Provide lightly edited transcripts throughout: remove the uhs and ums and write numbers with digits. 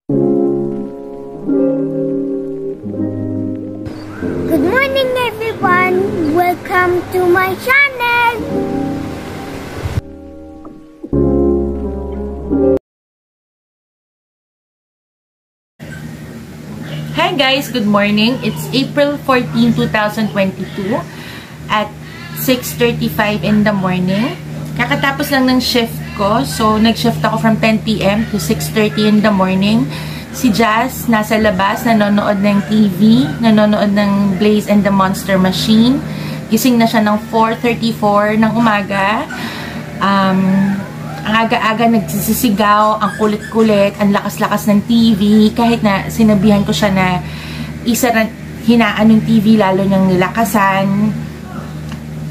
Good morning everyone! Welcome to my channel! Hi guys! Good morning! It's April 14, 2022 at 6:35 in the morning. Kakatapos lang ng shift ko. So, nag-shift ako from 10 PM to 6:30 in the morning. Si Jazz nasa labas, nanonood ng TV, nanonood ng Blaze and the Monster Machine. Gising na siya ng 4:34 ng umaga. Ang aga-aga nagsisisigaw, ang kulit-kulit, ang lakas-lakas ng TV. Kahit na sinabihan ko siya na hinaan yung TV, lalo niyang nilakasan.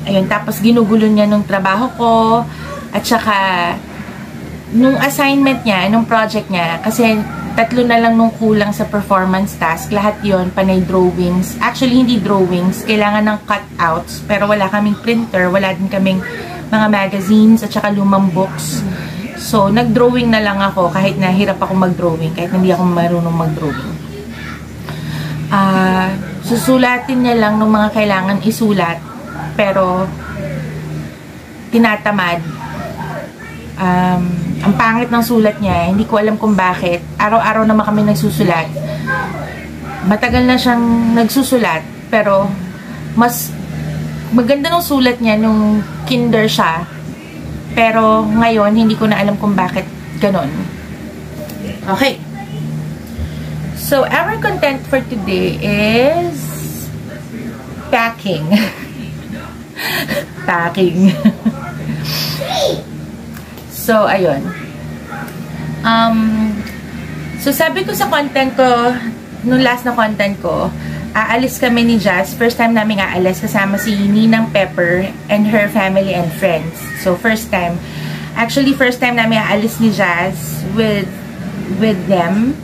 Ayun, tapos ginugulo niya nung trabaho ko. At saka, nung assignment niya, nung project niya, kasi 3 na lang nung kulang sa performance task. Lahat yon panay drawings. Actually, hindi drawings. Kailangan ng cutouts. Pero wala kaming printer. Wala din kaming mga magazines at saka lumang books. So, nag-drawing na lang ako kahit nahirap ako mag-drawing. Kahit hindi ako marunong mag-drawing. Susulatin niya lang nung mga kailangan isulat. Pero, tinatamad. Ang pangit ng sulat niya, hindi ko alam kung bakit. Araw-araw naman kami nagsusulat. Matagal na siyang nagsusulat, pero mas maganda ng sulat niya nung kinder siya. Pero ngayon, hindi ko na alam kung bakit ganon. Okay. So, our content for today is packing. Packing. So, ayun. So, sabi ko sa content ko, nung last na content ko, aalis kami ni Jazz. First time namin aalis kasama si Ninang Pepper and her family and friends. So, first time. Actually, first time namin aalis ni Jazz with them.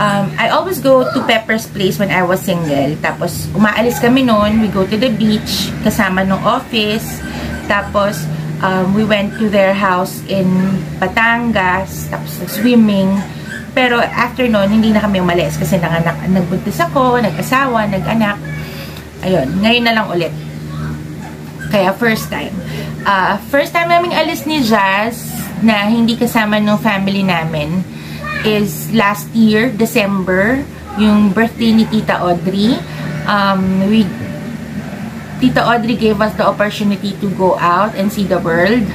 I always go to Pepper's place when I was single. Tapos, umaalis kami noon. We go to the beach kasama ng office. Tapos, we went to their house in Batangas, tapos swimming. Pero after nun, hindi na kami umalis kasi nagbuntis ako, nag-asawa, nag-anak. Ayun, ngayon na lang ulit. Kaya first time. First time naming alis ni Jazz na hindi kasama ng family namin is last year, December, yung birthday ni Tita Audrey. Tita Audrey gave us the opportunity to go out and see the world,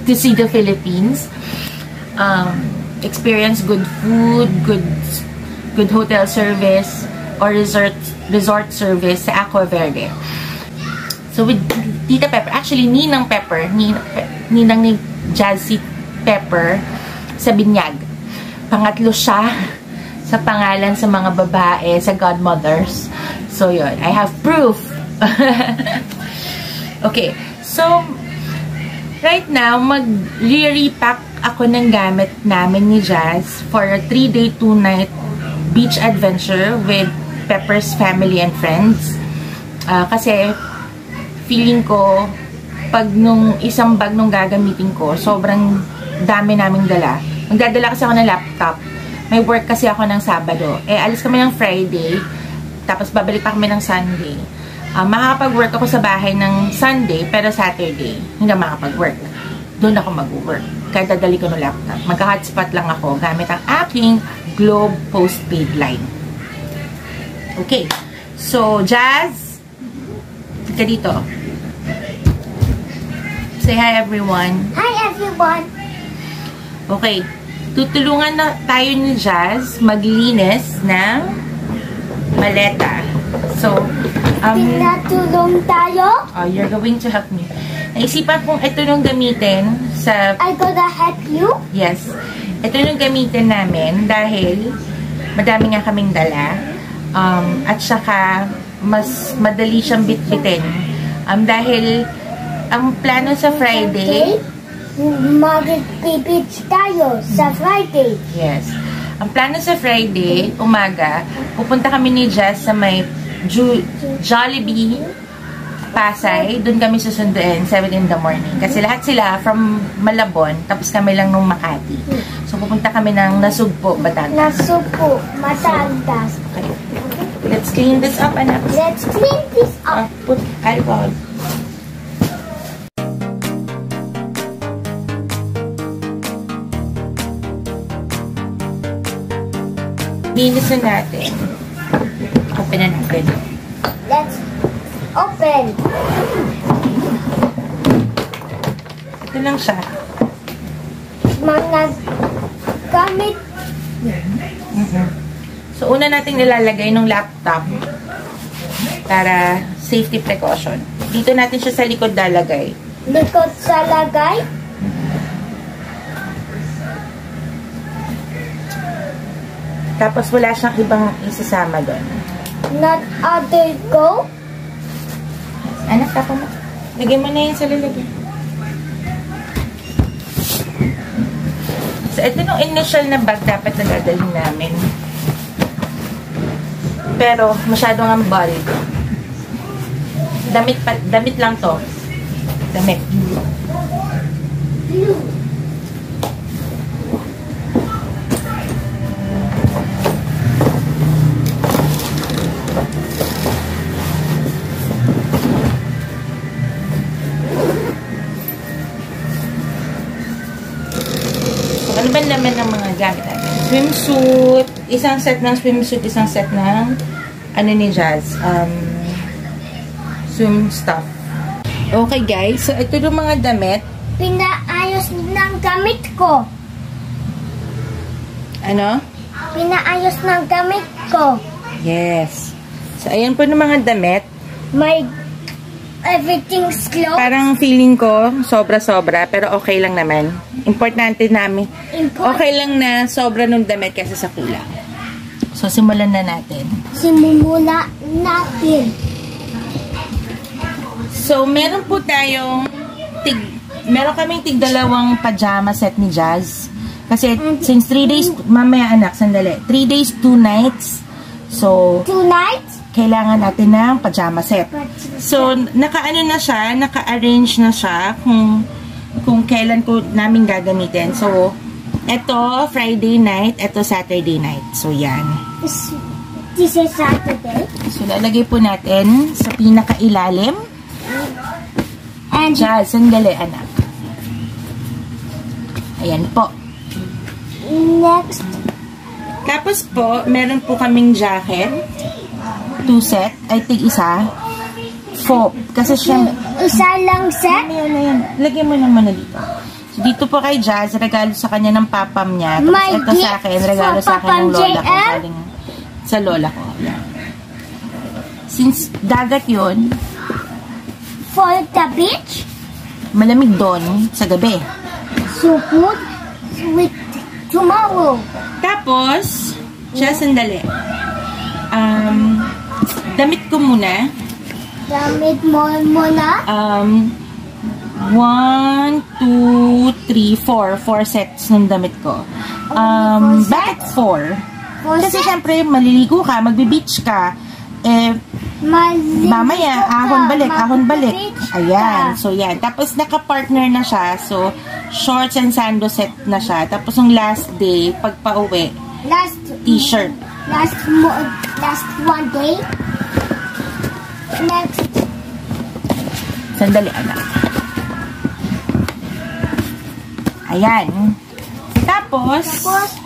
to see the Philippines, experience good food, good hotel service, or resort service sa Aqua Verde. So with Tita Pepper, actually Ninang Pepper, Ninang ni Jazzy Pepper sa Binyag. Pangatlo siya sa pangalan sa mga babae, sa godmothers. So yun, I have proof. Okay, so right now mag-repack ako ng gamit namin ni Jazz for a 3-day 2-night beach adventure with Pepper's family and friends. Kasi feeling ko pag nung isang bag nung gagamitin ko, sobrang dami naming dala. Magdadala kasi ako ng laptop. May work kasi ako ng Sabado. Alis kami ng Friday, tapos babalik pa kami ng Sunday. Makakapag-work ako sa bahay ng Sunday, pero Saturday, hindi makakapag-work. Doon ako mag-work. Kaya dadali ko ng laptop. Magka-hotspot lang ako gamit ang aking Globe postpaid line. Okay. So, Jazz, tika dito. Say hi, everyone. Hi everyone! Okay. Tutulungan na tayo ni Jazz maglinis ng maleta. So, tinatulong tayo? Oh, you're going to help me. Naisipan kong ito nung gamitin sa... I gonna help you? Yes. Ito nung gamitin namin dahil madami nga kaming dala. At saka, mas madali siyang bitbitin. Dahil, ang plano sa Friday... Mag-beach tayo sa Friday. Yes. Ang plano sa Friday, umaga, pupunta kami ni Jazz sa may Jollibee, Pasay. Doon kami susunduin, 7 in the morning. Kasi lahat sila from Malabon, tapos kami lang nung Makati. So, pupunta kami ng Nasugpo, Batangas. Nasugpo, Batangas. Okay. Let's clean this up, anak. Let's clean this up. Put alcohol. Linis na natin. Open na natin. Let's open. Ito lang siya. Mga gamit. So, una nating nilalagay ng laptop para safety precaution. Dito natin siya sa likod lalagay. Likod sa lagay. Tapos, wala siyang ibang isasama doon. Not other go. Anak, tapo mo. Lagyan mo na yun sa lalagyan. So, ito yung initial na bag dapat na dadalhin namin. Pero, masyadong ang bulk. Damit lang to. Damit. Ano ba naman ng mga gamit natin? Swimsuit, isang set ng swimsuit, isang set ng ano ni Jazz, swim stuff. Okay guys, so ito yung mga damit. Pinaayos ng gamit ko. Ano? Pinaayos ng gamit ko. Yes. So ayan po yung mga damit. My everything's closed. Parang feeling ko, sobra-sobra, pero okay lang naman. Importante namin. Okay lang na sobra nung damit kasi sa kulang. So, simulan na natin. Simula natin. So, meron po tayong meron kaming tig-dalawang pajama set ni Jazz. Kasi, since 3 days, mamaya anak, sandali. 3 days, 2 nights. So, 2 nights? Kailangan natin ng pajama set. So, naka-ano na siya, naka-arrange na siya kung kailan ko namin gagamitin. So, ito Friday night, ito Saturday night. So, yan. This is Saturday. So, lalagay po natin sa pinaka-ilalim. And Jazz, sandali, anak. Ayan po. next, Tapos po, meron po kaming jacket. 2 set. I think isa. 4. Kasi siya... isa lang set. Ayan. Lagyan mo naman na dito. So, dito po kay Jazz, regalo sa kanya ng papam niya. Tapos My ito sa akin, gift regalo for sa akin ng Papam lola ko. JM? Galing sa lola ko. Ayan. Since dagat yun, For the beach. malamig doon sa gabi. So good with tomorrow. Tapos, siya sandali. Damit ko muna. Damit mo muna. 1, 2, 3, 4. 4 sets ng damit ko. Bakit 4? Kasi syempre, maliligo ka, magbe-beach ka. Mamaya, ahon balik. Ayan. So, yan. Tapos, naka-partner na siya. So, shorts and sando set na siya. Tapos, yung last day, pag pauwi, t-shirt. Last one day. Next. Sandali, anak. Ayan. Tapos,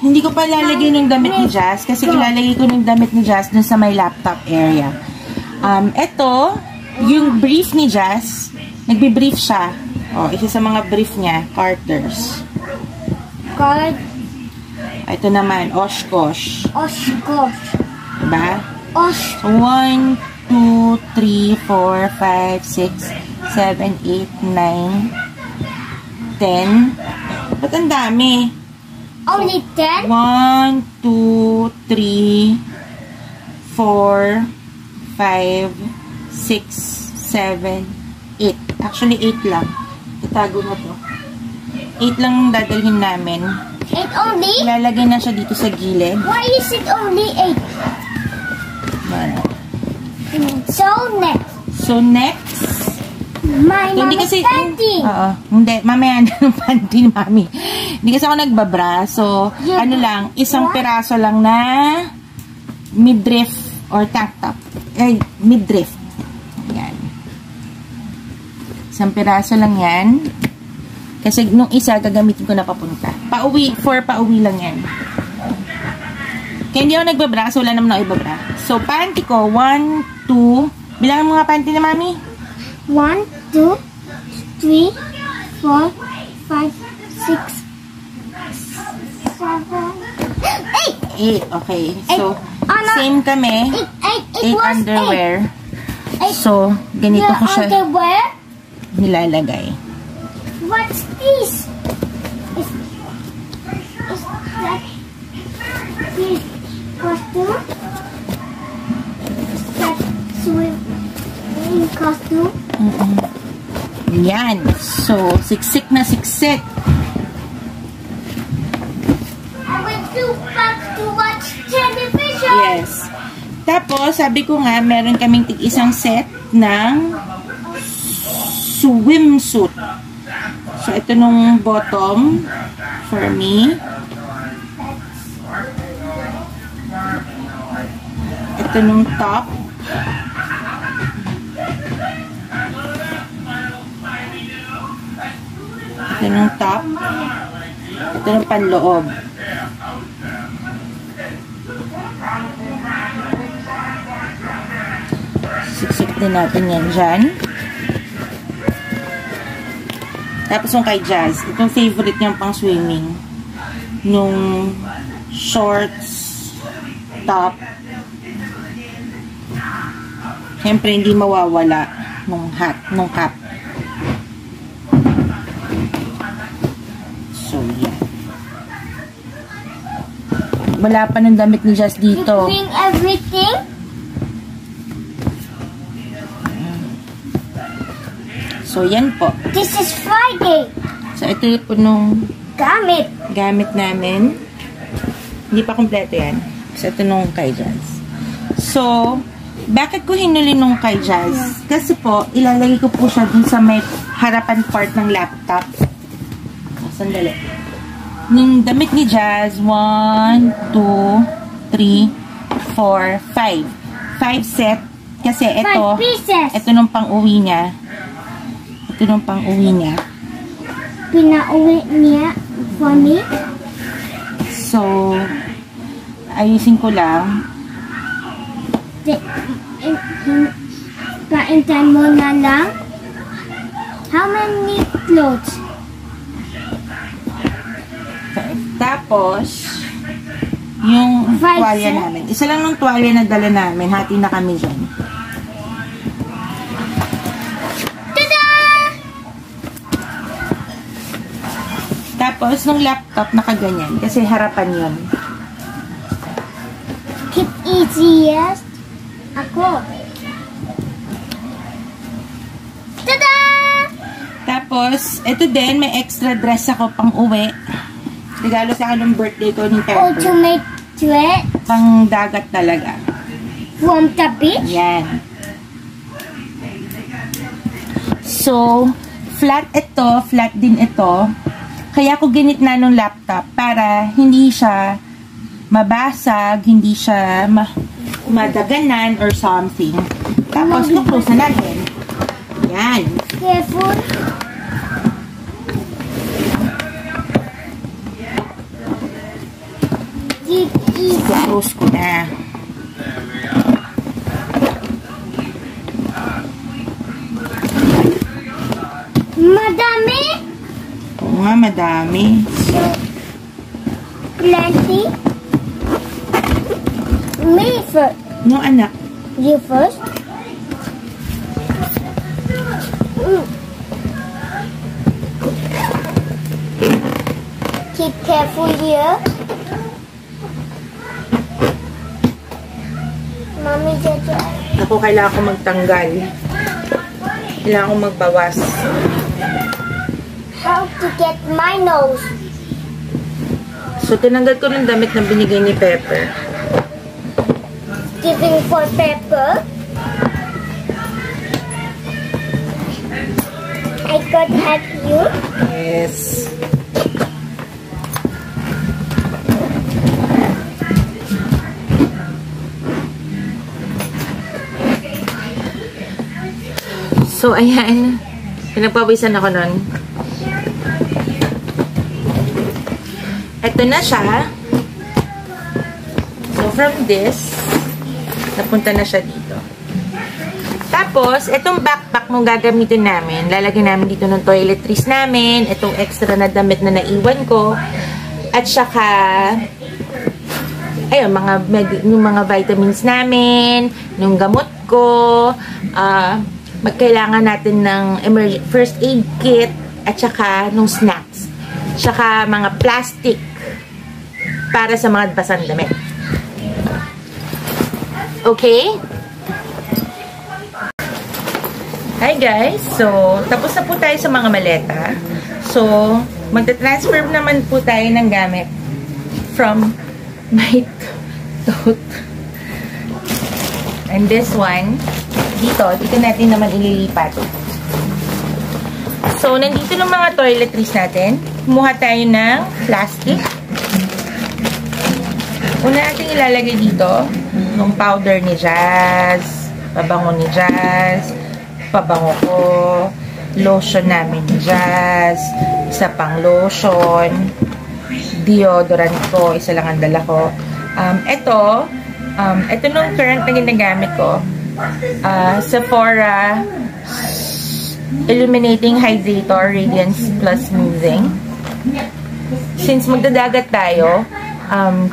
hindi ko pa lalagay ng damit ni Jazz kasi ilalagay ko ng damit ni Jazz dun sa may laptop area. Ito, yung brief ni Jazz, nagbe-brief siya. Isa sa mga brief niya, Carter's. Card. Ito naman, Oshkosh. Oshkosh. Diba? Osh. 1, 2, 3, 4, 5, 6, 7, 8, 9, 10. Ba't ang dami? Only 10? 1, 2, 3, 4, 5, 6, 7, 8. Actually, 8 lang. Tatago na to. 8 lang dadalhin namin. 8 only? Ilalagay na siya dito sa gilid. Why is it only 8? Ano? So next. So, next, My So, hindi mom kasi, is panty. oo, hindi, mamaya na ng panty ni mami. Hindi kasi ako nagbabra. So, Yeah. ano lang, isang piraso lang na midriff or tank top. Midriff. Yan. Isang piraso lang yan. Kasi nung isa, gagamitin ko na papunta. Pauwi lang yan. Kaya hindi ako nagbabra kasi wala naman ako ibabra. So, panty ko, 1, 2, bilangan mga panty na mami. 1, 2, 3, 4, 5, 6, 7, 8. 8, okay. So, Ano? same kami. 8 It was underwear. 8. So, ganito ko siya Underwear? nilalagay. What's this? Is that this costume? Is that swimming costume? Yan. So, siksik na siksik. I went to back to watch television. Yes. Tapos, sabi ko nga, meron kaming tig-isang set ng swimsuit. So, ito nung bottom for me. Ito nung top. Ito nung top. Ito nung panloob. Siksik din natin yan dyan. Tapos yung kay Jazz, itong favorite niyang pang swimming. Nung shorts, top. Siyempre, hindi mawawala nung hat, nung cap. So, yan. Wala pa ng damit ni Jazz You dito. bring everything? So, yan po. This is Friday. So, ito yung po nung Gamit. gamit namin. Hindi pa kompleto yan. So, ito nung kay Jazz. So, bakit ko hinuli nung kay Jazz? Kasi po, ilalagay ko po siya dun sa may harapan part ng laptop. Oh, sandali. Nung damit ni Jazz, 1, 2, 3, 4, 5. 5 set. Kasi ito, 5 pieces. ito nung pang-uwi niya. Ito nung pang-uwi niya. Pinauwi niya for me. So, ayusin ko lang. Kaintan mo na lang. How many clothes? Tapos, yung 5 tuwalya set? namin. Isa lang ng tuwalya na dala namin. Hati na kami dyan. Tada! Tapos, nung laptop, nakaganyan. Kasi harapan yun. Keep easiest. Ako. Tada! Tapos, ito din, may extra dress ako pang uwi. Regalo sa akin ng birthday ko ni Pepper. Ultimate sweat Pang dagat talaga. from the beach. Yan. So, flat ito, flat din ito. Kaya ko ginitna nung laptop para hindi siya mabasag, hindi siya madaganan or something. Tapos, close na natin. Yan. Careful. Keep easy. Close ko na. Madami. Oo nga, madami. Plenty. Me first. No, anak. You first. Keep careful here. Mommy, Jaja. Ako, kailangan ko magtanggal. Kailangan ko magbawas. How to get my nose? So, tinanggal ko ng damit na binigay ni Pepper. Giving for pepper. I could help you. Yes. So, ayan. Pinagpawisan ako nun. Ito na siya. So, from this, napunta na siya dito. Tapos, itong backpack mong gagamitin namin, lalagyan namin dito ng toiletries namin, itong extra na damit na naiwan ko, at saka, ayun, yung mga vitamins namin, yung gamot ko, magkailangan natin ng first aid kit, at saka nung snacks. Saka mga plastic para sa mga basang damit. Okay? Hi guys! So, tapos na po tayo sa mga maleta. So, magta-transfer naman po tayo ng gamit from my tote. And this one, dito natin naman ililipat. So, nandito ng mga toiletries natin. Kumuha tayo ng plastic. Una natin ilalagay dito yung powder ni Jazz, pabango ni Jazz, pabango ko, lotion namin ni Jazz, isa pang lotion, deodorant ko, isa lang ang dala ko. Ito nung current na ginagamit ko, Sephora Illuminating Hydrator Radiance Plus Smoothing. Since magdadagat tayo,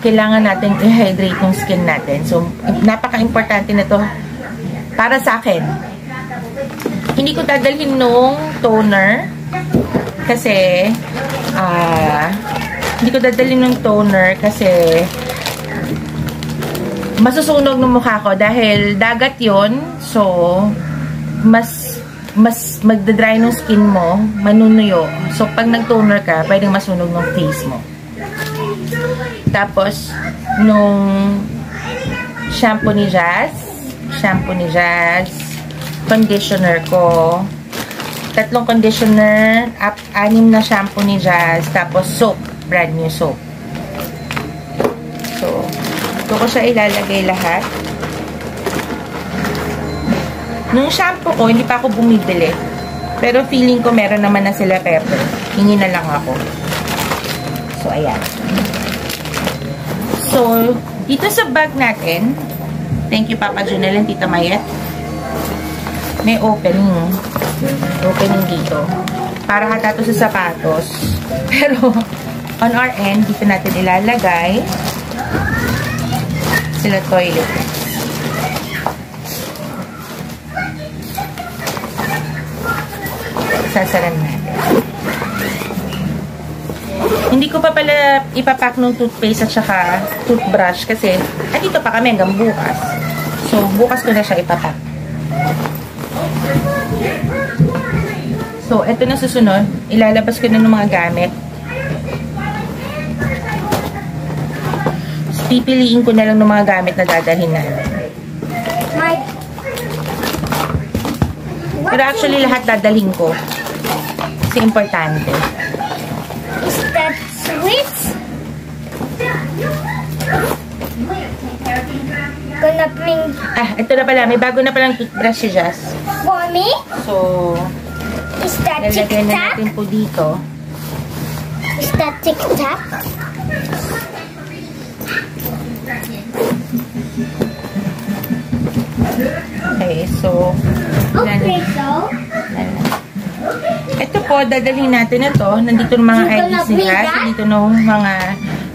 kailangan natin i-hydrate yung skin natin. So, napaka-importante na to para sa akin. Hindi ko dadalhin nung toner kasi masusunog ng mukha ko dahil dagat yon. So, mas magdadry ng skin mo, manunuyo. So, pag nag-toner ka, pwedeng masunog ng face mo. Tapos, nung shampoo ni Jazz, conditioner ko, 3 conditioner, 6 na shampoo ni Jazz, tapos soap, brand new soap. So, ito ko siya ilalagay lahat. Nung shampoo ko, hindi pa ako bumibili. Pero feeling ko meron naman na sila pepper. Hingi na lang ako. So, ayan. So, dito sa bag natin, thank you Papa Junel and Tita Mayet, may opening. Opening dito. Para hata to sa sapatos. Pero, on our end, dito natin ilalagay sila toilet. Sasaran natin. Hindi ko pa pala ipapack ng toothpaste at saka toothbrush kasi andito pa kami hanggang bukas. So, bukas ko na siya ipapack. So, eto na susunod. Ilalabas ko na ng mga gamit. So, pipiliin ko na lang ng mga gamit na dadalhin natin. Pero actually, lahat dadalhin ko. Kasi importante. Is that sweet? Gonna bring... Ito na pala. May bago na palang toothbrush si Jazz. For me? So, is that lalagyan na tic-tac? natin po dito. Is that tic-tac? Okay, so, Okay, so... ito po, dadalhin natin ito. Nandito ng mga IDs nila. Nandito ng mga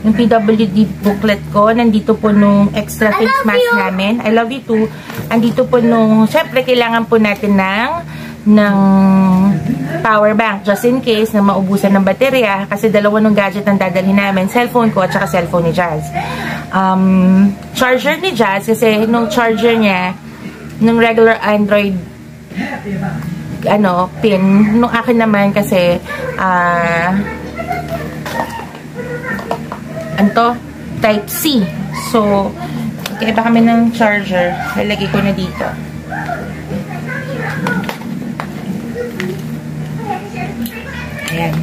yung PWD booklet ko. Nandito po nung extra face mask namin. I love you too. Nandito po nung, syempre, kailangan po natin ng power bank just in case na maubusan ng baterya. Kasi dalawa ng gadget ang dadalhin namin. Cellphone ko at saka cellphone ni Jazz. Charger ni Jazz kasi nung charger niya, nung regular Android pin. Nung akin naman kasi Type C. So, kaiba kami ng charger. Lalagay ko na dito. Ayan.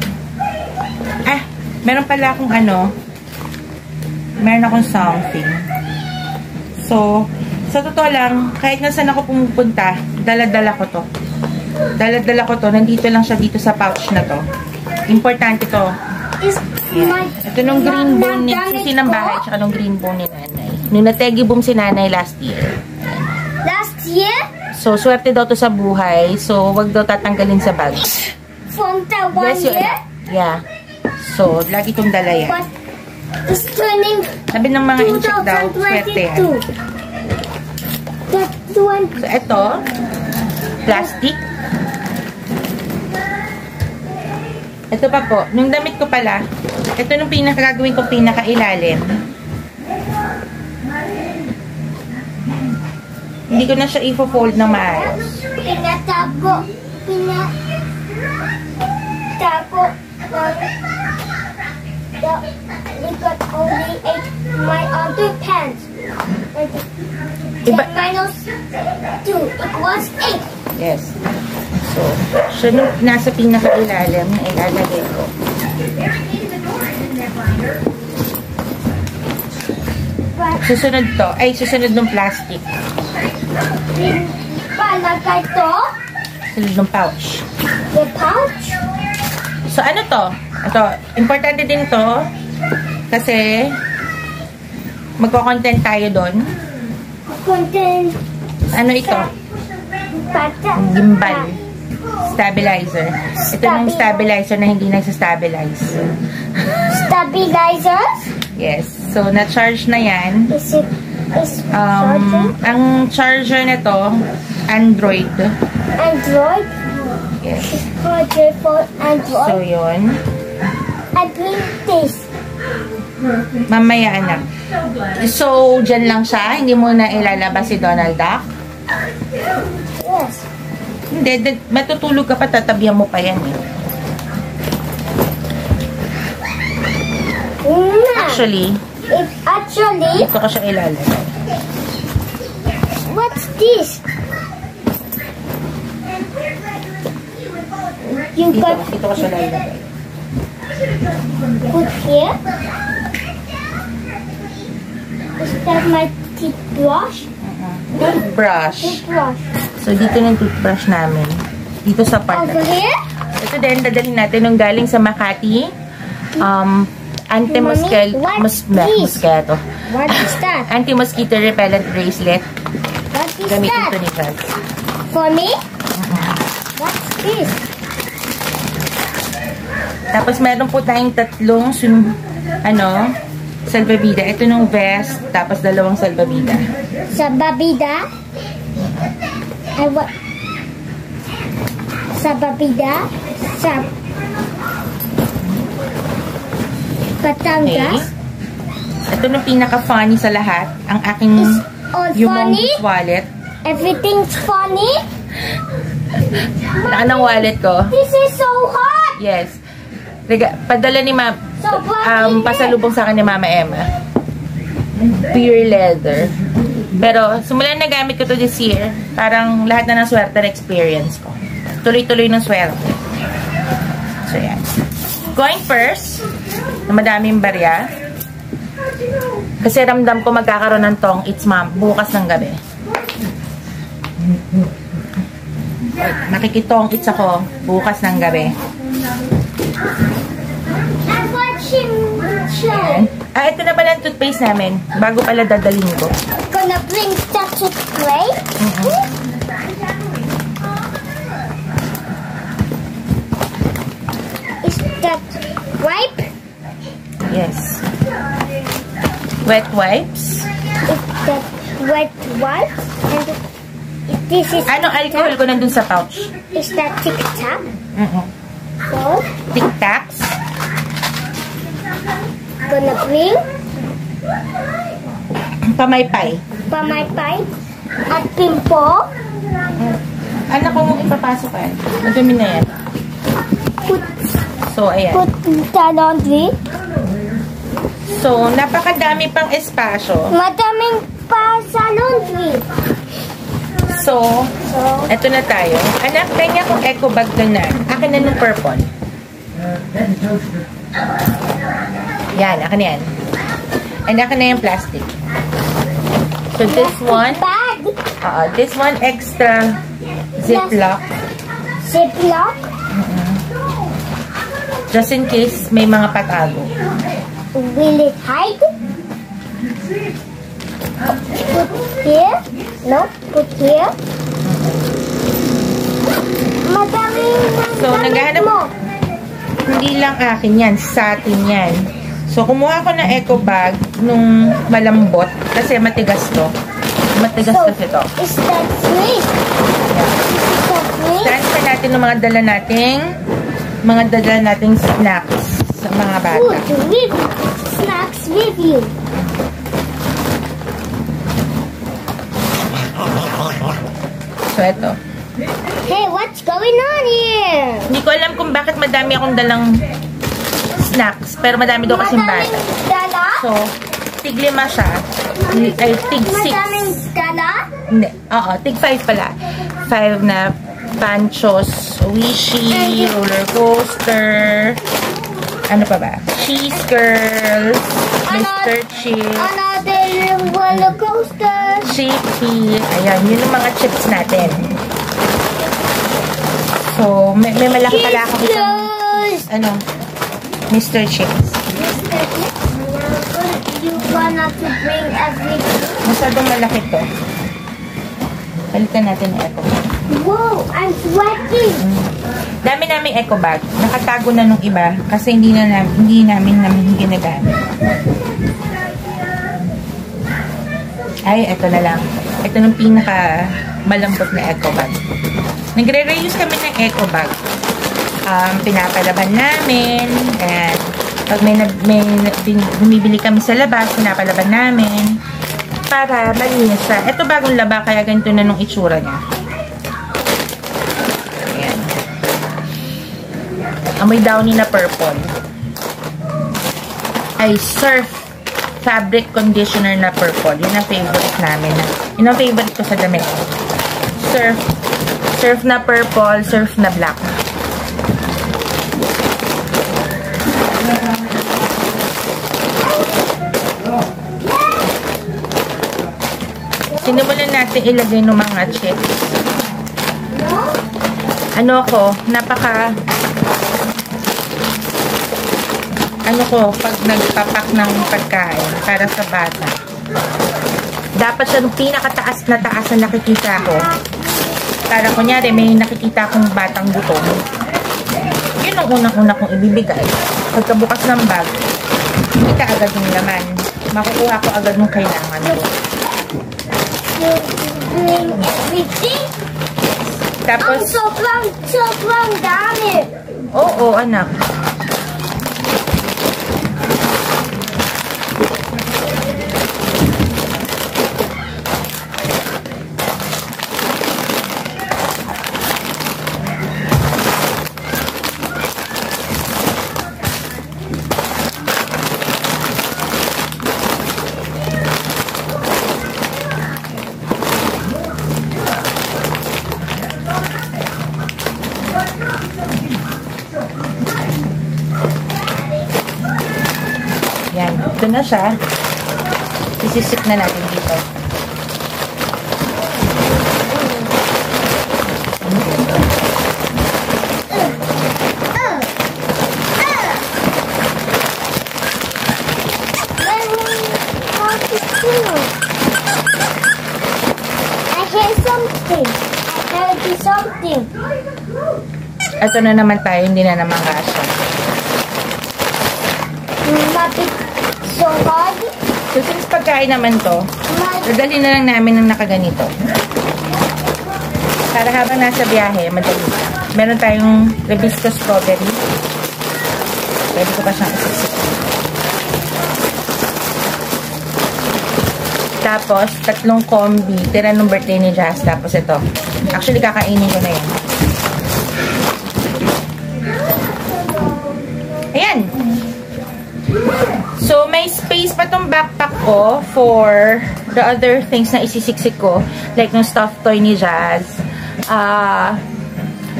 Ah, meron pala akong ano, meron akong something. So, sa totoo lang, kahit nasan ako pumupunta, dala-dala ko to. Dala-dala ko to. Nandito lang siya dito sa pouch na to. Importante to. Ito nung green boom ni Susi ng bahay, tsaka nung green boom ni nanay. Nung nategi boom si nanay last year. Last year? So, swerte daw to sa buhay. So, wag daw tatanggalin sa bag. From the 1 year? Yeah. So, lagi itong dala yan. But it's turning Sabi ng mga incheck daw, swerte yan. 2022. So, ito, plastic. Ito pa po, nung damit ko pala, ito nung pinakagagawin ko pinakailalim. Hindi ko na siya i-fold na maayos. Pinatago. We got only 8 my other pants. 10 minus 2 equals 8. Yes. So, siya nung nasa pinakailalim na ilalagay ko. Susunod to. Ay, susunod ng plastic. Palagay to? Susunod ng pouch. The pouch? So, ano to? Ito, importante din to kasi magko-content tayo doon. Content. Ano ito? Gimbal. Stabilizer. Ito yung stabilizer na hindi nagsastabilize. Stabilizers? Yes. So, na-charge na yan. Is charging? Ang charger nito, Android. Android? Yes. Charger for Android? So, yun. I bring this. Mamaya, anak. So, dyan lang siya. Hindi mo na ilalabas si Donald Duck. Yes. Hindi, matutulog ka pa, tatabihan mo pa yan eh. Actually, dito ko siya ilalagay. What's this? Dito ko siya ilalagay. Put here? Is that my toothbrush? Toothbrush. Toothbrush. So, dito yung toothbrush namin. Dito sa part Over here? Ito din, dadalhin natin nung galing sa Makati. Anti-mosquito. What is that? Anti-mosquito repellent bracelet. What is Gamitin that? ito ni Chaz. For me? What's this? Tapos, meron po tayong tatlong salbabida. Ito nung vest, tapos dalawang salbabida. Sababida? Sababida? Batangas? Okay. Ito nung pinaka-funny sa lahat. Ang aking humongous wallet. Everything's funny? Naka ng wallet ko. This is so hot! Yes. Padala ni Ma'am. So, pasalubong sa akin ni Mama Emma. Pure leather. Pero, simulan na gamit ko to this year. Parang lahat na ng swerte na experience ko. Tuloy-tuloy ng swerte. So, yan. Going first, na madaming barya. Kasi ramdam ko magkakaroon ng tong it's bukas ng gabi. Makikitong it's ako bukas ng gabi. I'm watching show. Ito na pala ang toothpaste namin. Bago pala dadalhin ko. Gonna bring that to play? Is that wipe? Yes. Wet wipes. Is that wet wipes? And this is... Anong alcohol ko nandun sa pouch? Is that tic-tac? So, Tic-tacs. gonna bring Pamaypay. pamaypay at pimpo. Anak ko mong ipapasok yan. Madumi na yan. Put So, ayan. the laundry. So, napakadami pang espasyo. Madaming pa sa laundry. So, eto na tayo. Anak, kanya kong eco bag na na. Akin na nung purple. Yan, akin yan. And akin na yung plastic. So this one, this one extra ziplock. Ziplock? Just in case may mga patago. Will it hide? Put here? No, put here. Madami So, naghahanap mo. Hindi lang akin yan, sa atin yan. So, kumuha ko ng eco bag nung malambot kasi matigas to. Matigas kasi to. Is that sweet? Yeah. Is that sweet? Transfer natin ng mga dala nating snacks sa mga bata. Food with snacks with you. So, eto. Hey, what's going on here? Hindi ko alam kung bakit madami akong dalang snacks, pero madami daw kasing bata. Dala? So, tig 5 siya. Ay, tig 6. Madaming dala? Hindi. Oo, tig 5 pala. 5 na panchos, wishy, roller coaster, ano pa ba? Cheese curls, Mr. Chip, Another roller coaster. Chippy. Ayan, yun yung mga chips natin. So, may malaki pala ako isang, Mr. Chips. You wanna to bring everything? Masyadong malaki to. Palitan natin yung eco bag. Whoa, I'm sweating. Dami namin eco bag. Nakatago na nung iba kasi hindi namin ginagamit. Ay, eto na lang. Ito nung pinaka malambot na eco bag. Nagre-reuse kami ng eco bag. Pinapalaban namin. And pag may bumibili kami sa labas, pinapalaban namin para malinis siya. Ito bagong laba, kaya ganito na nung itsura niya. Ayan. Amoy downy na purple. Ay, Surf fabric conditioner na purple. Yun ang favorite namin. Yun ang favorite ko sa damit. Surf na purple, surf na black. Sinimulan natin ilagay ng mga chips. Pag nagpapak ng pagkain para sa bata. Dapat siya yung pinakataas na taas na nakikita ko. Para kunyari, may nakikita akong batang gutom. Yun ang unang-una kong ibibigay. Pagkabukas ng bag, kita agad yung laman. Makukuha ko agad yung kailangan ko. Bring everything? Tapos, sobrang dami. oo, anak. Yan, ito na siya. Isisip na natin dito. I hear something. Ito na naman tayo, hindi na naman kasha. So hard. So, since pagkain naman to, dadali na lang namin ng nakaganito. Para habang nasa biyahe, madali na. Meron tayong Rebisco strawberry. Pwede ko pa siyang isisip. Tapos, 3 combi. Tira ng birthday ni Jazz. Tapos ito. Actually, kakainin ko na yan. Ayan. So, may space pa tong backpack ko for the other things na isisiksik ko. Like, nung stuffed toy ni Jazz.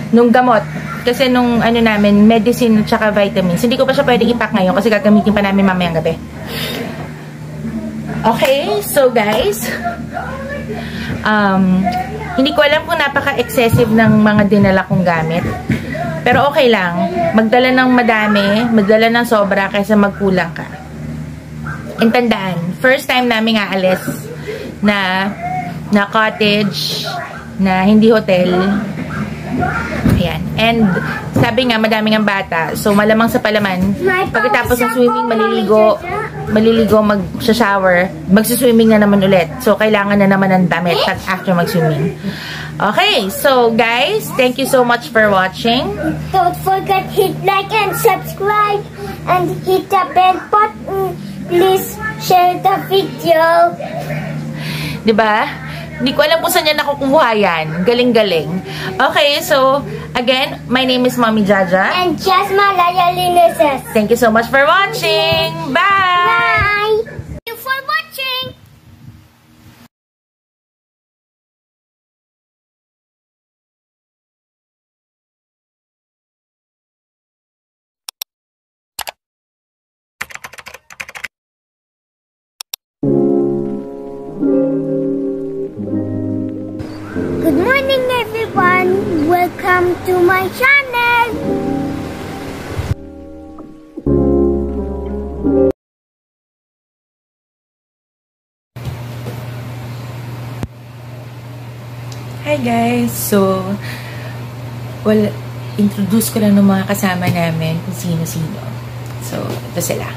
Nung gamot. kasi nung ano namin, medicine at saka vitamins. Hindi ko pa siya pwedeng ipack ngayon kasi gagamitin pa namin mamayang gabi. Okay, so guys, hindi ko alam kung napaka-excessive ng mga dinala kong gamit. Pero okay lang. Magdala ng madami, magdala ng sobra kaysa magkulang ka. And tandaan, first time namin aalis na cottage, na hindi hotel. Ayan. And sabi nga, madaming ang bata. So, malamang sa palaman, pagkatapos ng swimming, maliligo, mag-shower, magsiswimming na naman ulit. So, kailangan na naman ng damit after mag-swimming. Okay, so guys, thank you so much for watching. Don't forget hit like and subscribe and hit the bell button. Please share the video. Diba? Hindi ko alam kung saan niya nakukuha yan. Galing-galing. Okay, so, again, my name is Mommy Jaja. And Jasmine Layalineses. Thank you so much for watching. Bye! Bye! Thank you for watching. Good morning everyone, welcome to my channel. Hi guys! So, well, introduce ko lang ng mga kasama namin kung sino-sino. So, ito sila.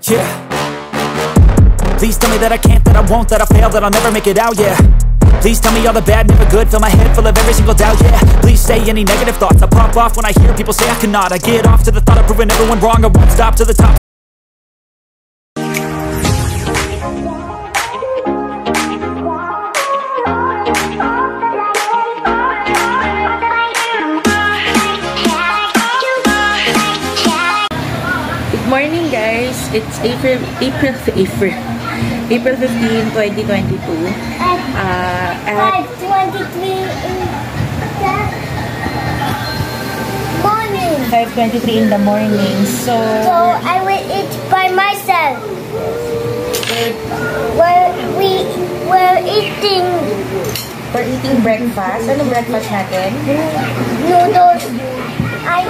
Yeah. Please tell me that I can't, that I won't, that I fail, that I'll never make it out, yeah. Please tell me all the bad, never good, fill my head full of every single doubt, yeah. Please say any negative thoughts, I pop off when I hear people say I cannot. I get off to the thought of proving everyone wrong, I won't stop to the top. Morning guys, it's April 15, 2022 at 5:23 in the morning. 5:23 in the morning. So I will eat by myself. We're eating breakfast. Ano breakfast natin? noodles. I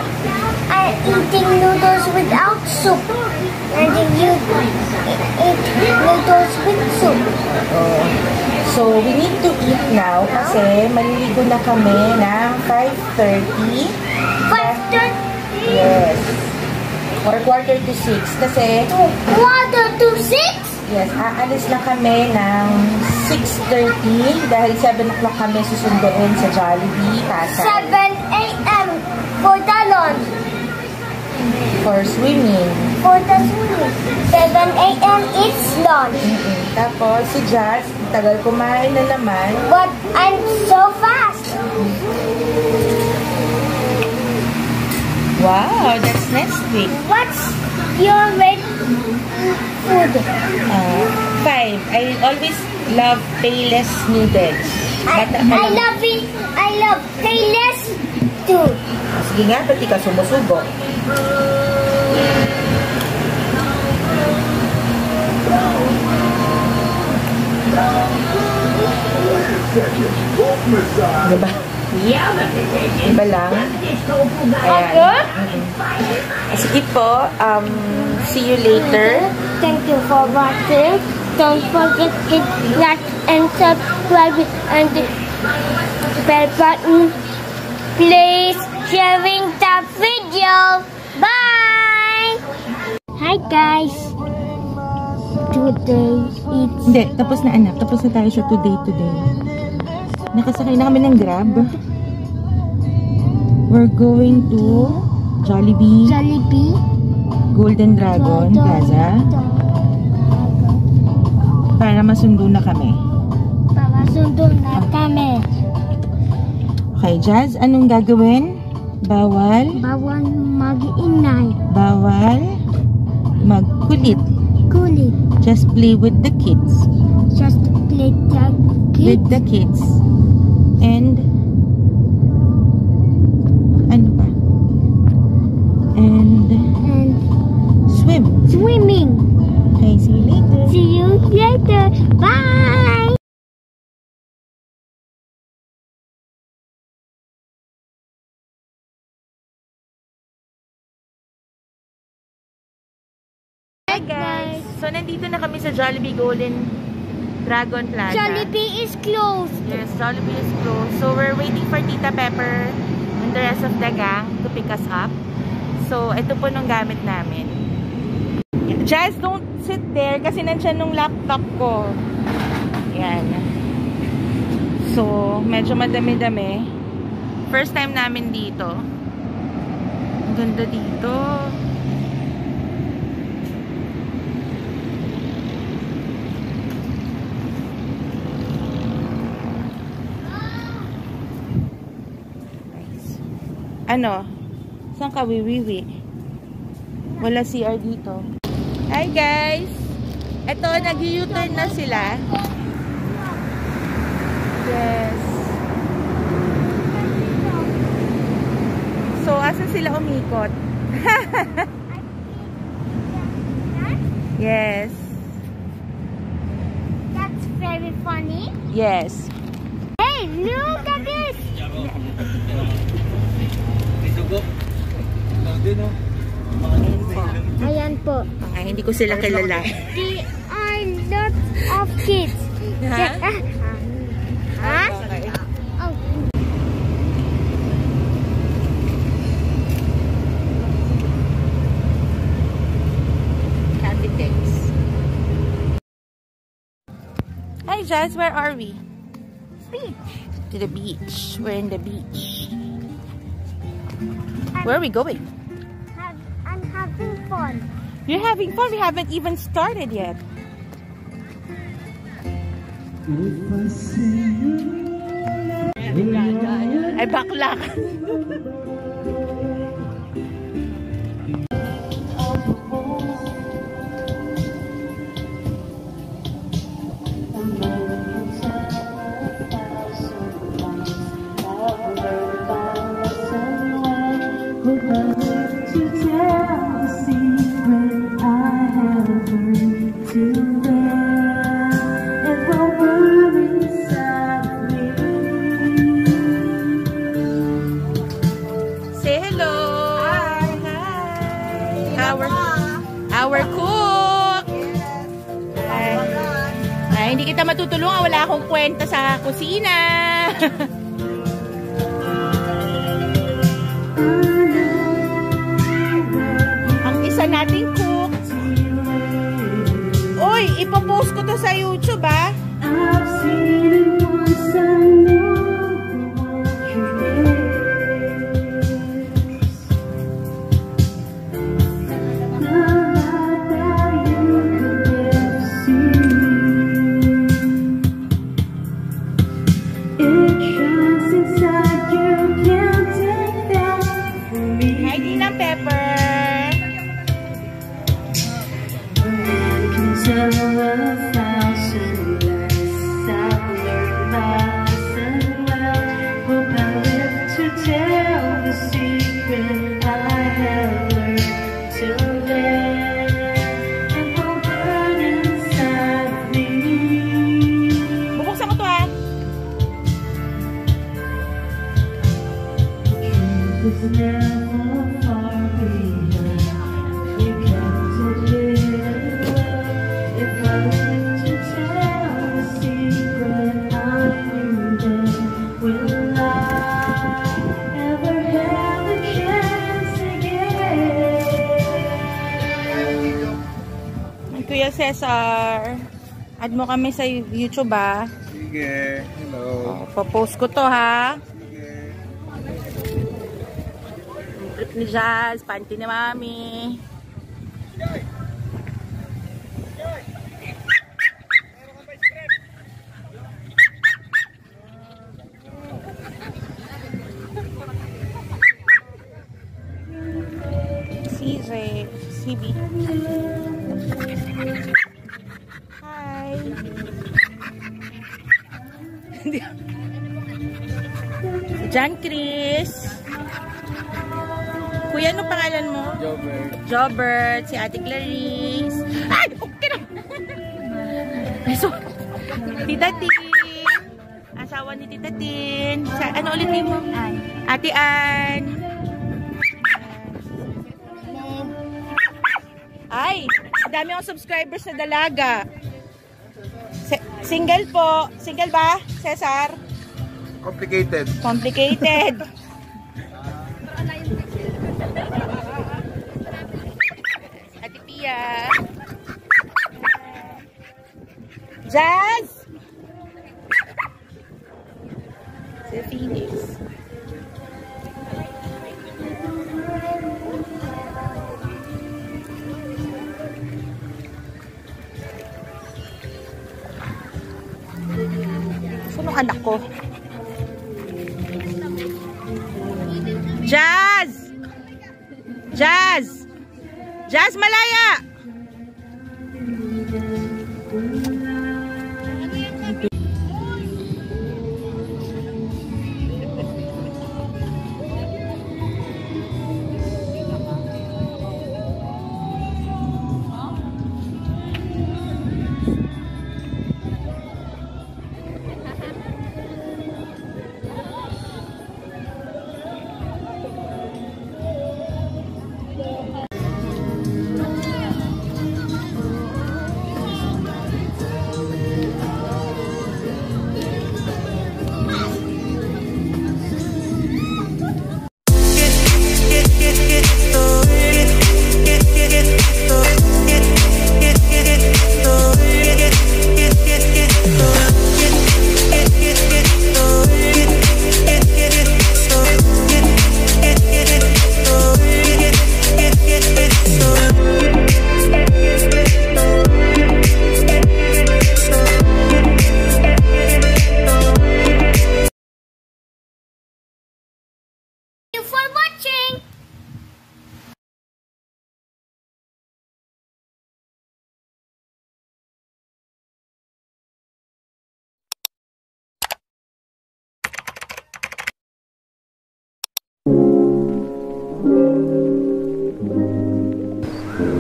eating noodles without soup. And you eat noodles with soup. So we need to eat now kasi maliligo na kami ng 5:30. 5:30? Yes. Or 5:45 kasi 5:45? yes, aalis na kami ng 6:30 dahil 7 o'clock kami susunduin sa Jollibee, Pasay. 7 a.m. for the lunch. For swimming. For the swimming. 7 a.m. it's lunch. Tapos si Jazz, tagal kumain na naman. But I'm so fast. Wow, that's next week. What's your favorite food? 5. I always love Payless noodles. I love it. I love Payless too. Sige nga, pati ka sumusubo. Diba? Diba lang? Ayan. Sige po, see you later. Thank you for watching. Don't forget to hit like and subscribe and the bell button. Please sharing the video. Bye. Hi guys. today. Hindi, tapos na anak. Tapos na tayo siya today. Nakasakay na kami ng Grab. We're going to Jollibee. Golden Dragon Plaza. Para masundo na kami. Okay, Jazz, anong gagawin? Bawal mag-ingay. Bawal magkulit. Just play with the kids. With the kids. And ano pa? And swimming. Okay, see you later. Bye. Hi guys! So, nandito na kami sa Jollibee Golden Dragon Plaza. Jollibee is closed. Yes, Jollibee is closed. So, we're waiting for Tita Pepper and the rest of the gang to pick us up. So, ito po nung gamit namin. Jazz, don't sit there kasi nandyan nung laptop ko. Yan. So, medyo madami-dami. First time namin dito. Ang ganda dito. Ano? Saan ka wiwiwi? Wala CR dito. Hi guys! Ito, nag-U-turn na sila. Yes. So, asan sila umikot? Yes. That's very funny. Yes. Hey, look at this! Ayan po. Ay, hindi ko sila kilala. There are lots of kids. Huh? Oh. Happy things. Hi Jazz, where are we? Beach. To the beach. We're in the beach. Where are we going? I'm having fun. You're having fun? We haven't even started yet. Ay, baklak. Our cook! Ay, hindi kita matutulungan. Wala akong kwenta sa kusina. Ang isa nating cook. Uy, ipopost ko to sa YouTube, ah. Cesar. Add mo kami sa YouTube, ha? Sige. Hello. Papost ko to, ha? Sige. Trip ni Jazz. Panty ni Mami. CB. Hi. John Chris. Kuya, ano pangalan mo? Jobert. Jobert. Si Ate Clarice. Ay! Okay na! So, Tita Tin. Asawa ni Tita Tin. Ano ulit name mo? Ate Ann. Ay, dami akong subscribers na dalaga. Single po. Single ba, Cesar? Complicated. Complicated. Ate Pia. Jazz! Si Phoenix. Saan ang anak ko? Jazz! Jazz! Jazz, malaya!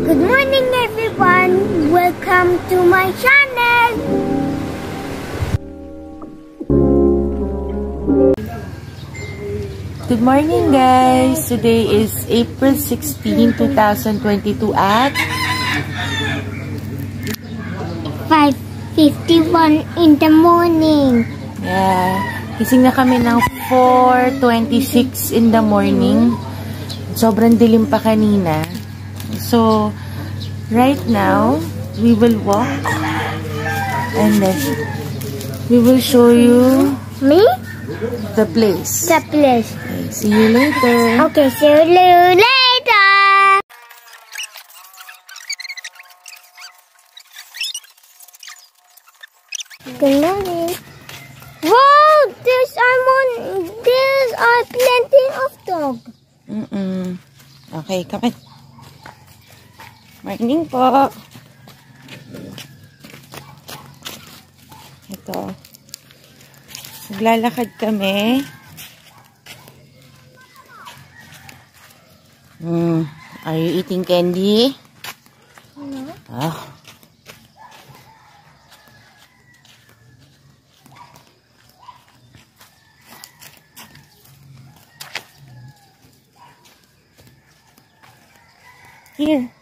Good morning everyone, welcome to my channel. Good morning guys! Today is April 16, 2022 at 5:51 in the morning. yeah, gising na kami ng 4:26 in the morning. Sobrang dilim pa kanina. So, right now, we will walk and then we will show you Me? the place. The place. Okay, see you later. Okay, see you later. Good morning. Wow, there's are plenty of dogs. Okay, kapit. Morning po. Ito. Naglalakad kami. Are you eating candy? No. Ah. Here.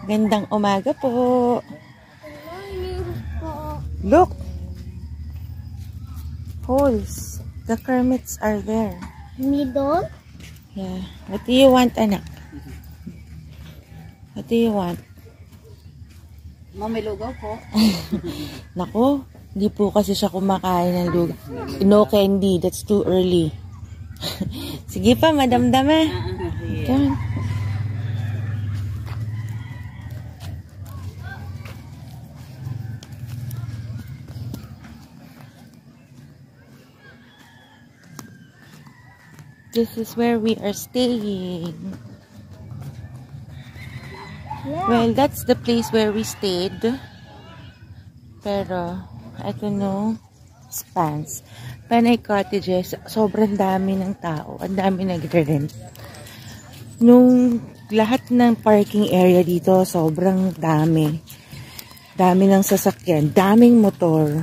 Gandang umaga po. Look. middles. The Kermits are there. Middle? Yeah. What do you want, anak? What do you want? Mami, lugaw po. Naku, hindi po kasi siya kumakain ng lugaw. No candy, that's too early. Sige pa, madamdam eh. Come on. This is where we are staying. Yeah. Well, that's the place where we stayed. Pero, I don't know. Spans. Panay cottages. Sobrang dami ng tao. Ang dami nagre-rent. Nung lahat ng parking area dito, sobrang dami. Dami ng sasakyan. Daming motor.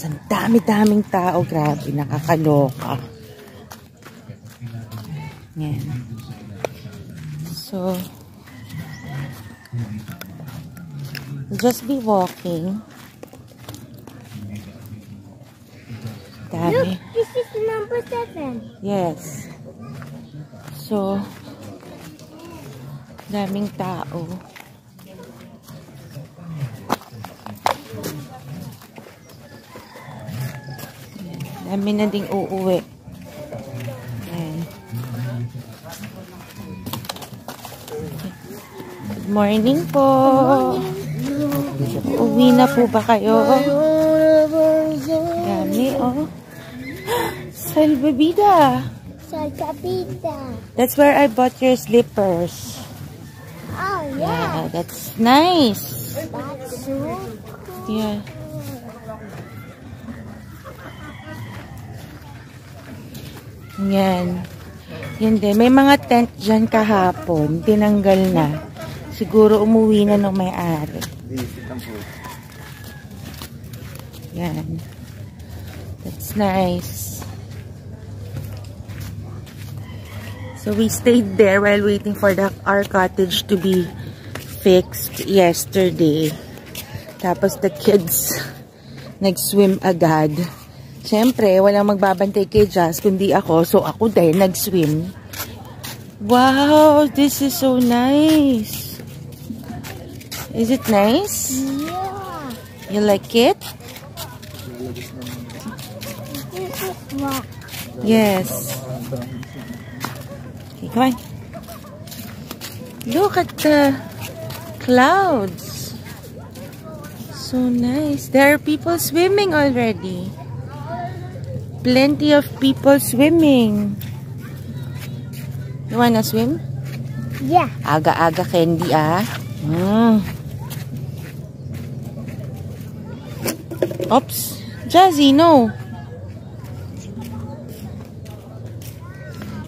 Ang dami-daming tao. Grabe, nakakaloka. Yan. So, just be walking. Dami. Look, this is number 7. Yes. So, daming tao. Dami na ding uuwi. Ayan. Good morning po. Uwi na po ba kayo? Dami, oh. Salvavida. Salvavida. That's where I bought your slippers. Oh, yeah. Yeah, that's nice. That's so cool. Yeah. Yan. Yan din. May mga tent dyan kahapon. Tinanggal na. Siguro umuwi na nung may-ari. Yan. That's nice. So we stayed there while waiting for our cottage to be fixed yesterday. Tapos the kids nag-swim agad. Siyempre, walang magbabantay kay Jazz kundi ako. So ako din nag-swim. Wow, this is so nice. Is it nice? Yeah. You like it? This is rock. Yes. Okay, come on. Look at the clouds. So nice. There are people swimming already. Plenty of people swimming. You wanna swim? Yeah. Aga-aga candy, ah. Oops. Jazzy, no.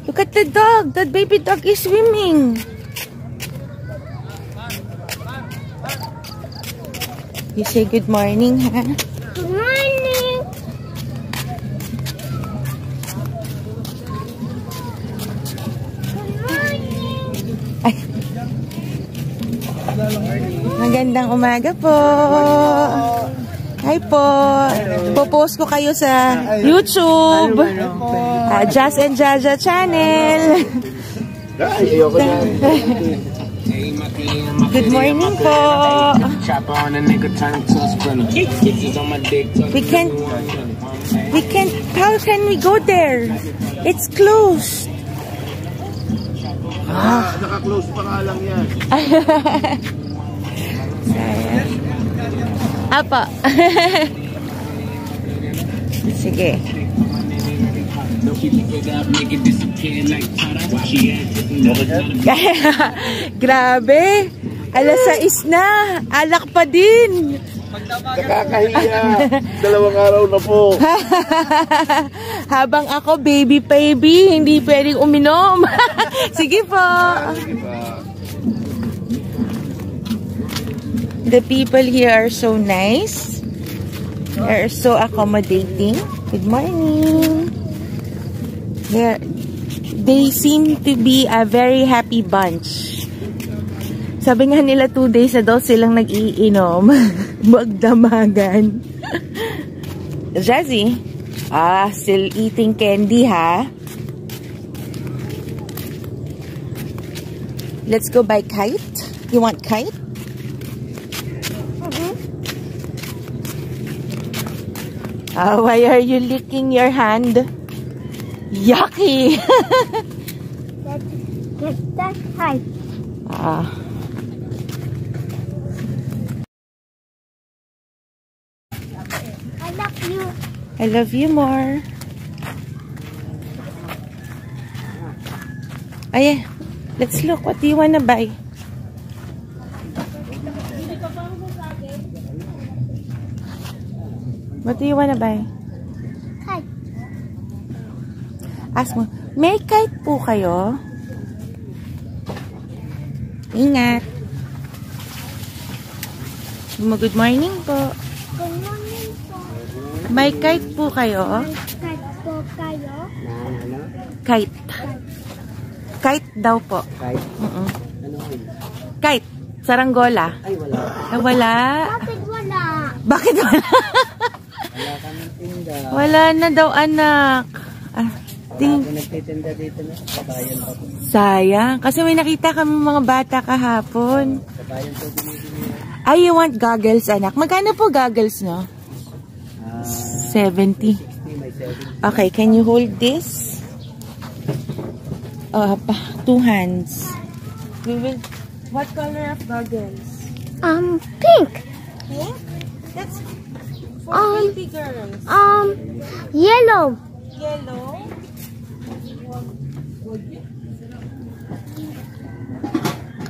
Look at the dog. That baby dog is swimming. You say good morning, ha? Good morning. Good morning. Ay. Magandang umaga po. Hi po. Popost ko kayo sa YouTube. Jazz and Jaja channel. Good morning po. How can we go there? It's closed. Naka-close pa nga lang yan. Apa. Sige. Grabe. Alas 6 na. Alak pa din. Nakakahiya. 2 araw na po. Habang ako baby, hindi pwedeng uminom. Sige po. The people here are so nice. They're so accommodating. Good morning. They seem to be a very happy bunch. Sabi nga nila 2 days na daw silang nag-iinom. Magdamagan. Jazzy, Still eating candy, ha? Let's go buy kite. You want kite? Why are you licking your hand? Yucky! That's kite. I love you. I love you more. Ay, let's look. What do you wanna buy? What do you wanna buy? Kite. Ask mo, may kite po kayo? Ingat. Good morning po. Good morning po. May kite po kayo? Kite po kayo. Kite. Kite daw po. Kahit Kite. Saranggola. ay wala. Wala. Bakit wala? Bakit wala? Wala kaming tinda. Wala na daw, anak. Kung nagtitinda dito na, kabayan pa po. Sayang. Kasi may nakita kami mga bata kahapon. Kabayan po binibili. Ay, you want goggles, anak? Magkano po goggles, no? 70. May 7. Okay, can you hold this? 2 hands. We will... What color of goggles? Pink. Pink? That's for baby girls. Yellow. Yellow?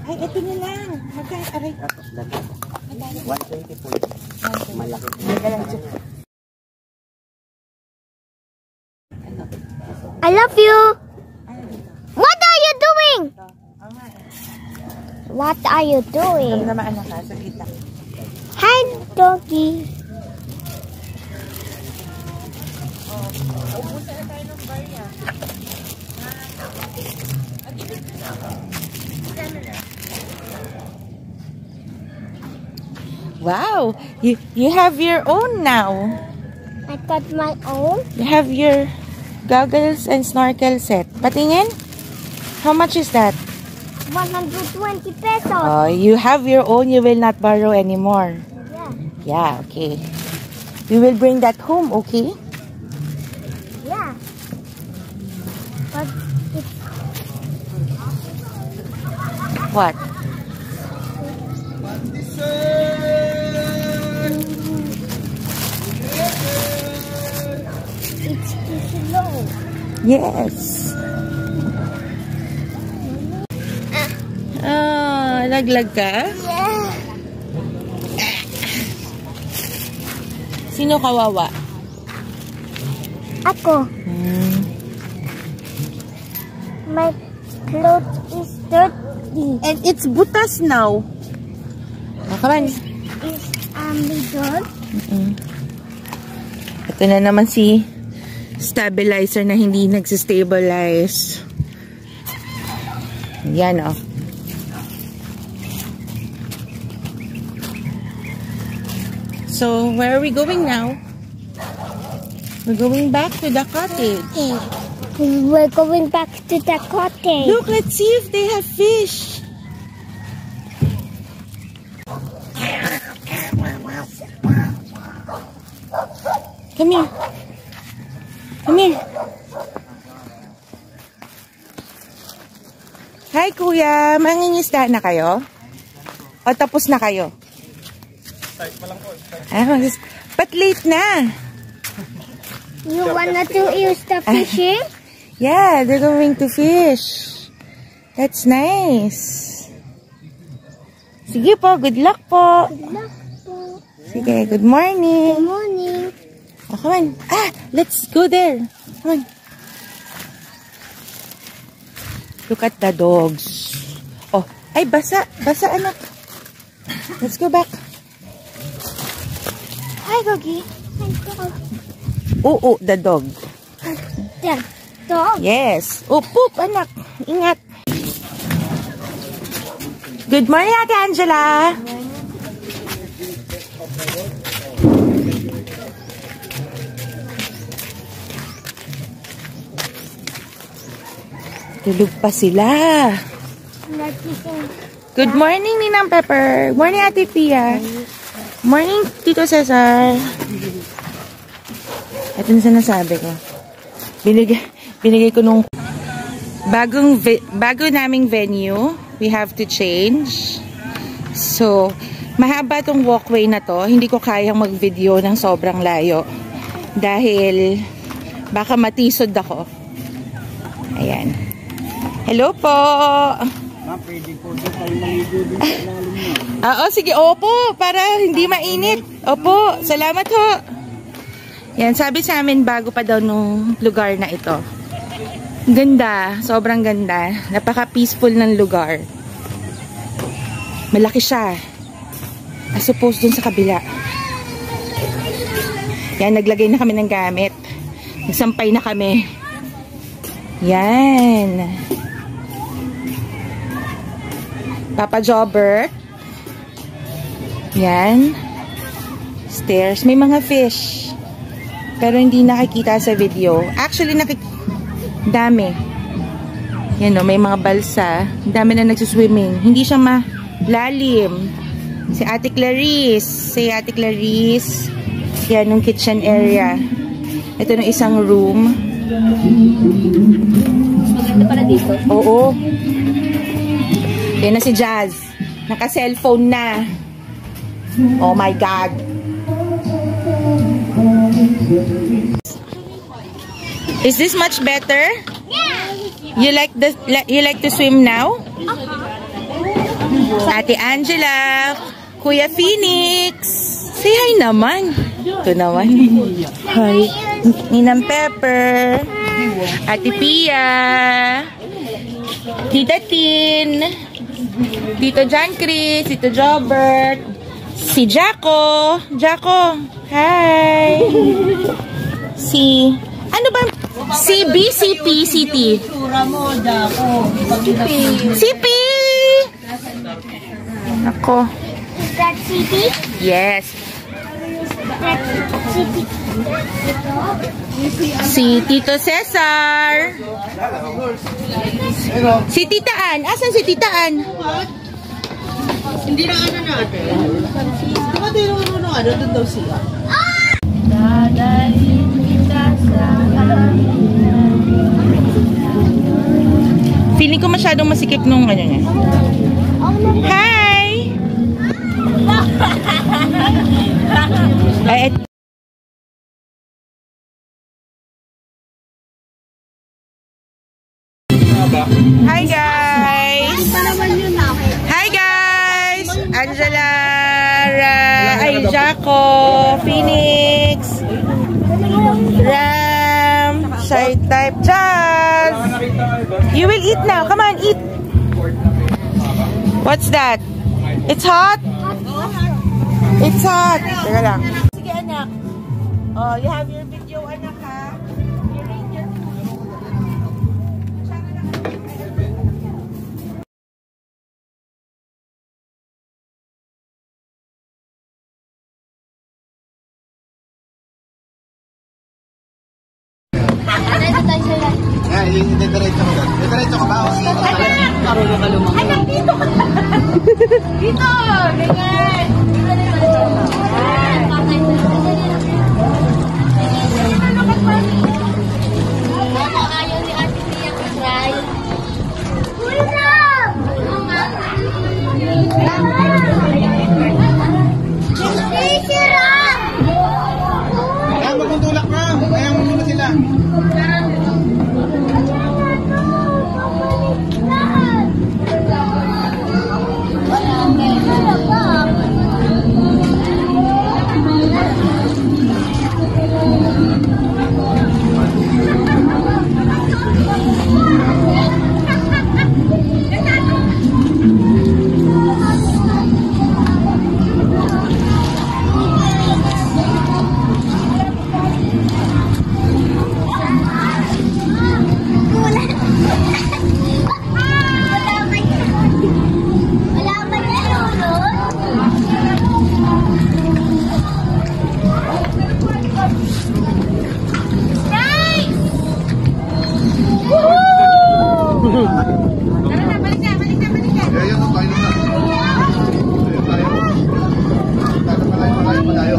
Ay, ito na lang. Aray. 120 po. Malaki. I love you. What are you doing? What are you doing? Naman anak ka, sa kita. Hi, doggy. Wow, you have your own now. I got my own. You have your goggles and snorkel set. Patingin? How much is that? 120 pesos. You have your own, you will not borrow anymore. Yeah. Yeah, okay. We will bring that home, okay? Yeah. But it's What? it's too slow. Yes. Laglag ka? Yeah. Sino kawawa? Ako. My clothes is dirty. And it's butas now. Come on. Is little. Ito na naman si stabilizer na hindi nagsistabilize. Yan, oh. So, where are we going now? We're going back to the cottage. We're going back to the cottage. Look, let's see if they have fish. Come here. Come here. Hi, Kuya. Mangingisda na kayo? O tapos na kayo? But late na. You wanna to use the fishing? Yeah, they're going to fish. That's nice. Sige po, good luck po. Good luck po. Sige, good morning. Good morning. Oh, come on. Let's go there. Come on. Look at the dogs. Oh, ay, basa. Basa, anak. Let's go back. Hi, doggy. Hi, dog. Oo, the dog. The dog. Yes. Oh, poop, anak. Ingat. Good morning, Ate Angela. Tulog pa sila. Good morning, Ninang Pepper. Morning, Ate Pia. Morning, Tito Cesar. Ito na sinasabi ko. Binigay ko nung bago naming venue. We have to change. So, mahaba tong walkway na to. Hindi ko kayang mag-video ng sobrang layo. Dahil baka matisod ako. Ayan. Hello po! Pwede po doon kayo maligo din sa ilalim niya. Oo, sige. Opo, para hindi mainit. Opo, salamat ho. Yan, sabi sa amin bago pa daw nung lugar na ito. Ganda, sobrang ganda. Napaka-peaceful ng lugar. Malaki siya. As opposed dun sa kabila. Yan, naglagay na kami ng gamit. Nagsampay na kami. Yan. Papa Jobber. Yan. Stairs. May mga fish. Pero hindi nakikita sa video. Actually, dami. Yan o, may mga balsa. Dami na nagsuswimming. Hindi siya malalim. Si Ate Clarice. Yan, yung kitchen area. Ito ng isang room. Maganda pala dito. Oo. Yan na si Jazz. Naka-cellphone na. Oh my God. Is this much better? Yeah. You like to swim now? Ate Angela, Kuya Phoenix. Say hi naman. Ito naman. Hi. Ninang Pepper. Ate Pia. Tita Tin. Tito John Chris. Tito Jobert. Si Jaco. Hi. Ano ba? CB, CP, CT. CP. Ako. Is that CP? Yes. CP. Si Tito Cesar. Si Tita Ann. Asan si Tita Ann? Hindi na ano natin. Diba tayo nung ano, doon daw siya. Feeling ko masyadong masikip nung ano niya. Hi! Hi guys! Hi guys! Angela, Jaco, Phoenix, Ram, Shy Type, Jazz. You will eat now. Come on, eat. What's that? It's hot? It's hot. Teka lang. Sige anak. Oh, you have your video anak ha? You read your Diretso ka ba? Marunong ka lumang. Anak, dito ka. Dito! Ganyan! Ayaw ni Ate Pia mag-try. Ulam! Hindi sira! Kaya magundulak na. Kaya muna sila. na, balik na. Ayun, tayo na. Malayo.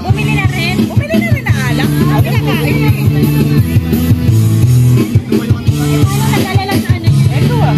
Bumili na rin ng alak. Sabi na kain eh. Nag-alala sa ano niya? Ito ah.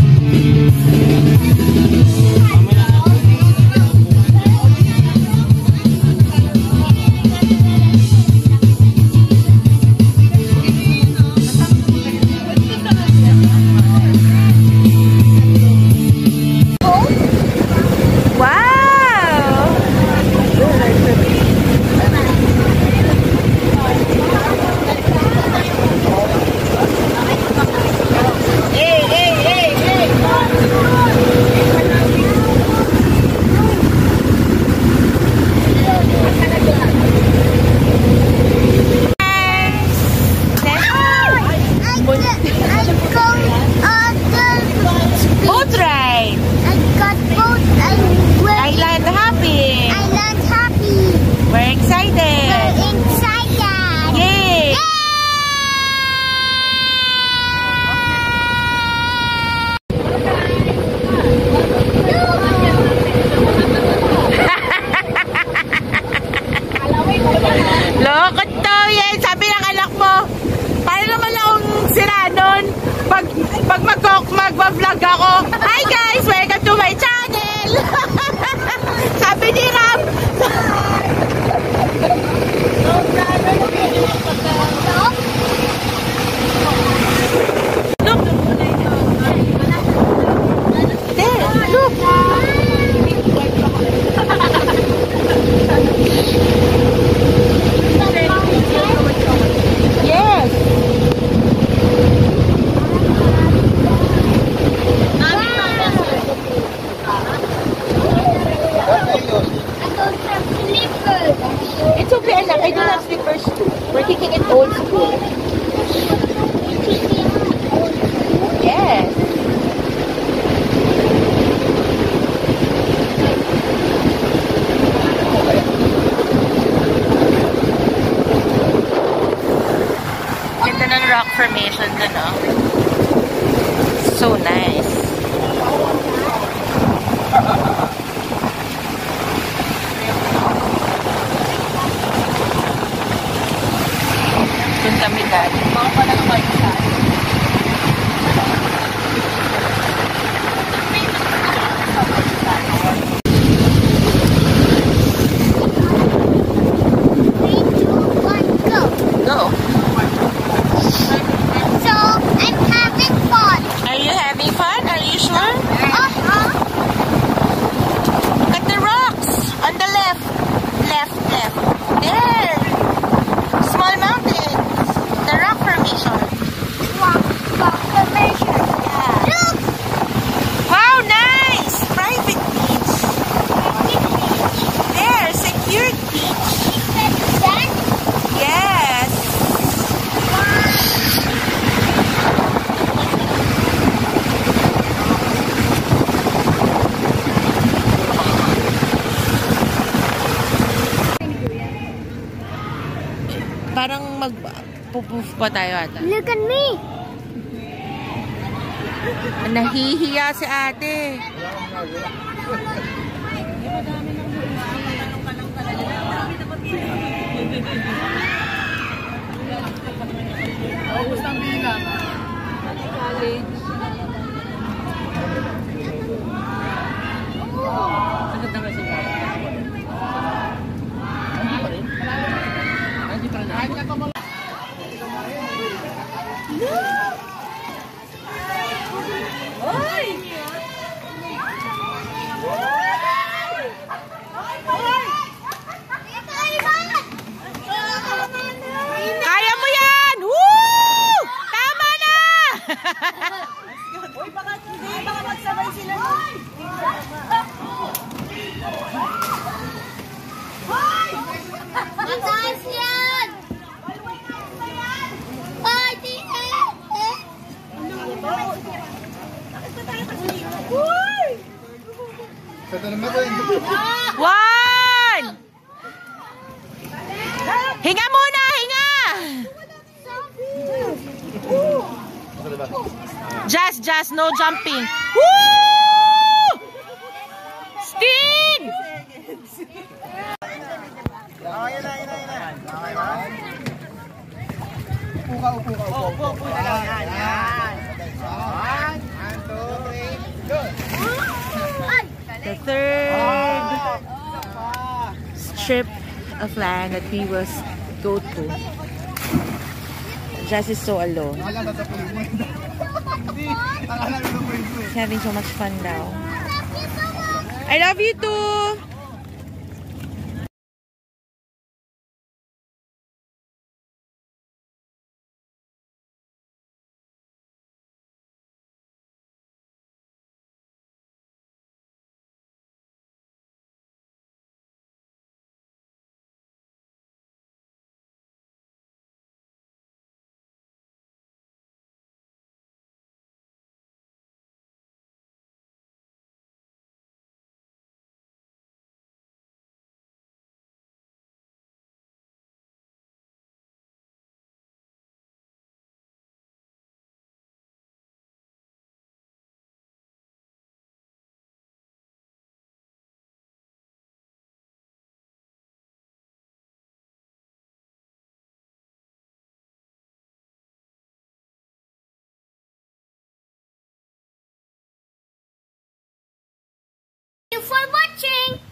Mag-vlog ako. Hi guys! Welcome to my channel! Sabi ni Ram! Look! There! Look! Yes! It's okay, anak. I don't have slippers too. We're taking it old school. Yes. Ganda ng rock formation dun, oh. So nice. Kami dati. Mga pa lang mag-isaan. Go. So, I'm having fun. Are you having fun? Are you sure? Look at the rocks on the left. Left. There. Small mountain. The rock formation. Rock formation. Yeah. Look! Wow, nice! Private beach. There, secured beach. Sand? Yes. Parang mag-poof pa tayo ata. Look at me! Nahihiya si ate. Kaya mo yan! Woo! Tama na! Uy, baka magsabay sila. Mataas yan! Ay, di One! Hinga muna! Hinga! Just, no jumping. Woo! Sting! Upo na lang. Yan. 1, 2, 3, go. The third strip of land that we will go to. Jazz is so alone. He's having so much fun now. I love you too! Thank you for watching.